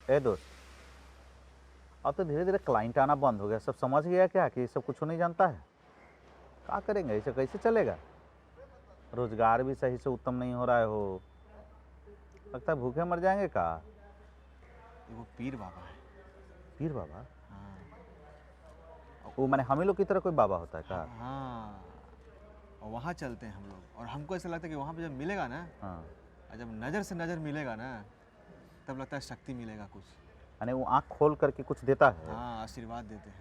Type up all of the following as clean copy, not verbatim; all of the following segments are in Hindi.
ए दोस्त, अब तो धीरे धीरे क्लाइंट आना बंद हो गया। सब समझ गया क्या कि ये सब कुछ नहीं जानता है। क्या करेंगे, इसे कैसे चलेगा। रोजगार भी सही से उत्तम नहीं हो रहा है। हो लगता है भूखे मर जाएंगे। का वो पीर बाबा है। पीर बाबा? हाँ। वो मैंने हम ही लोग की तरह कोई बाबा होता है का? हाँ, और वहाँ चलते हैं हम लोग, और हमको ऐसा लगता है कि वहाँ पे जब मिलेगा ना, हाँ, और जब नज़र से नज़र मिलेगा ना, तब लगता है शक्ति मिलेगा कुछ। यानी वो आँख खोल करके कुछ देता है। हाँ, आशीर्वाद देते हैं।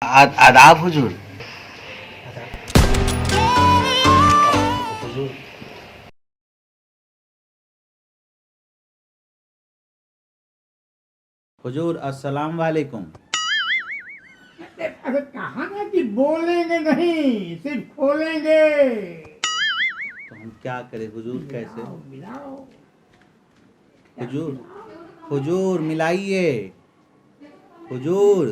आदाब हुजूर। हुजूर हुजूर अस्सलाम वालेकुम। अरे कहा ना कि बोलेंगे नहीं, सिर्फ खोलेंगे। तो हम क्या करें हुजूर, कैसे? मिलाओ। हुजूर, हुजूर मिलाइए। हुजूर,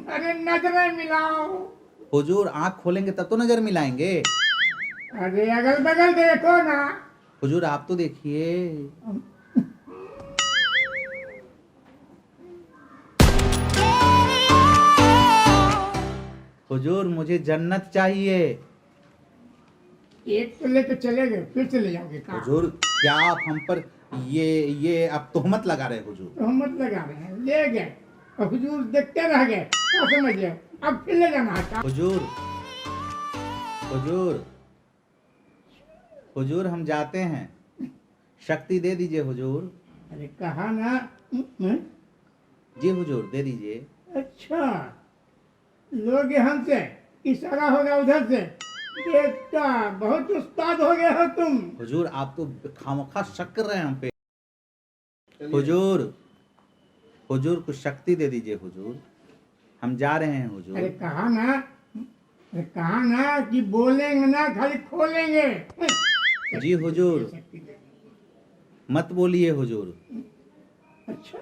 अरे नजरें मिलाओ। हुजूर आँख खोलेंगे तब तो नजर मिलाएंगे। अरे अगल बगल देखो ना। हुजूर आप तो देखिए। हुजूर मुझे जन्नत चाहिए। एक तो लेके चले गए, फिर चले जाओगे कहाँ? हुजूर क्या आप हम पर ये आप तोहमत लगा रहे हैं हुजूर। तो हम मत लगा रहे हैं, ले गए और हुजूर देखते रह गए। क्या समझ गए? अब फिर ले जाना है। हुजूर, हुजूर, हुजूर हम जाते हैं। शक्ति दे दीजिए हुजूर। अरे कहा ना। जी हुजूर दे दीजिए। अच्छा, लोगे हमसे, इशारा होगा उधर से। बेटा बहुत उस्ताद हो गए हो तुम। हुजूर आप तो खामोखा शक कर रहे हैं हम पे। हुजूर, हुजूर कुछ शक्ति दे दीजिए हुजूर। हम जा रहे हैं हुजूर। अरे कहा ना कि बोलेंगे ना, खाली खोलेंगे। जी हुजूर, मत बोलिए हुजूर। अच्छा,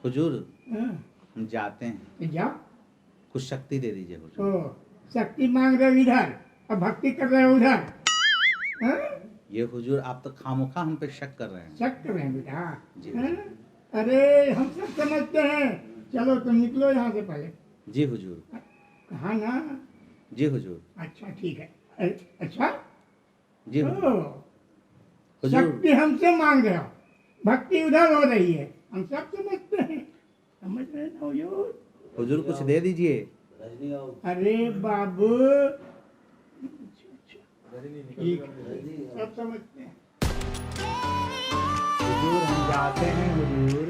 हुजूर हाँ, हम जाते हैं। तो जाओ। कुछ शक्ति दे दीजिए हुजूर। ओ, शक्ति मांग रहे हो इधर और भक्ति कर रहे हो उधर। हाँ? ये हुजूर आप तो खामोखा हम पे शक कर रहे हैं। शक कर रहे हैं बेटा। जी हाँ? हुजूर। अरे हम सब समझते हैं। चलो तुम निकलो यहाँ से पहले। जी हुजूर। कहा ना। जी हुजूर। अच्छा ठीक है। अच्छा, जी हुजूर। हुजूर शक्ति हमसे मांग रहे हो, भक्ति उधर हो रही है, हम सब समझते हैं। समझ रहे ना हुजूर? हुजूर कुछ दे दीजिए। अरे बाबू, ठीक है, सब समझते हैं। हुजूर हम जाते हैं हुजूर।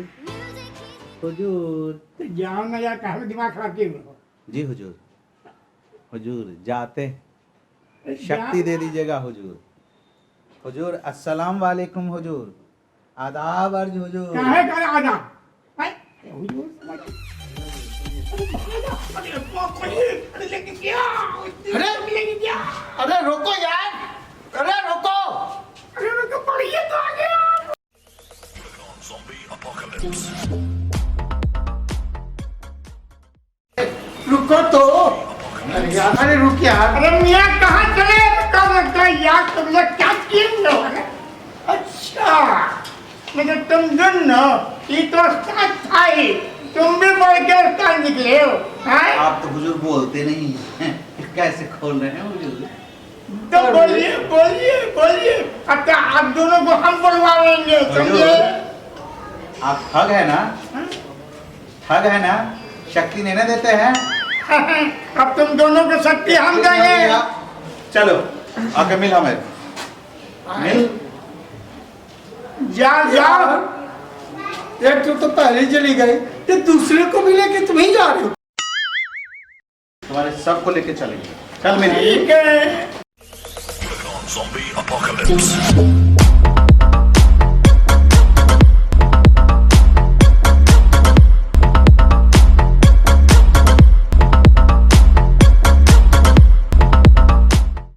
हुजूर। तो जाओ ना यार, कहा दिमाग खराब किए हुए हो। जी हुजूर। हुजूर जाते हैं। अरे शक्ति जाओ। दे दीजिएगा हुजूर। हुजूर अस्सलाम वालेकुम हुजूर। आदाब अर्ज हुजूर। काहे कर आजा? हुजूर समझ। अरे लेके क्या? लेके क्या? अरे रोको यार, अरे रोको। अरे मैं तो पढ़िए तो आ गया। रुको तो। अरे रुक यार। अरे मियाँ कहाँ चले? कब लगता है यार, तुम लोग क्या किए लोग? अच्छा, मतलब तुम दोनों ये तो उस्ताद था ही, तुम भी बढ़ के उस्ताद निकले हो, हैं? आप तो हुजूर बोलते नहीं हैं। कैसे खोल रहे हैं हुजूर? तो बोलिए बोलिए बोलिए। अब तो आप दोनों को हम बुलवाएंगे, समझे? आप ठग है ना? ठग है ना? शक्ति नहीं ना देते हैं? अब तुम दोनों को शक्ति हम देंगे। चलो आके मिल हमें। मिल। जाओ जाओ। एक तो पहले ही चली गई, ये दूसरे को भी लेके तुम ही जा रहे हो। तुम्हारे सबको लेके चलेंगे। चल मिल। ठीक है। Zombie apocalypse.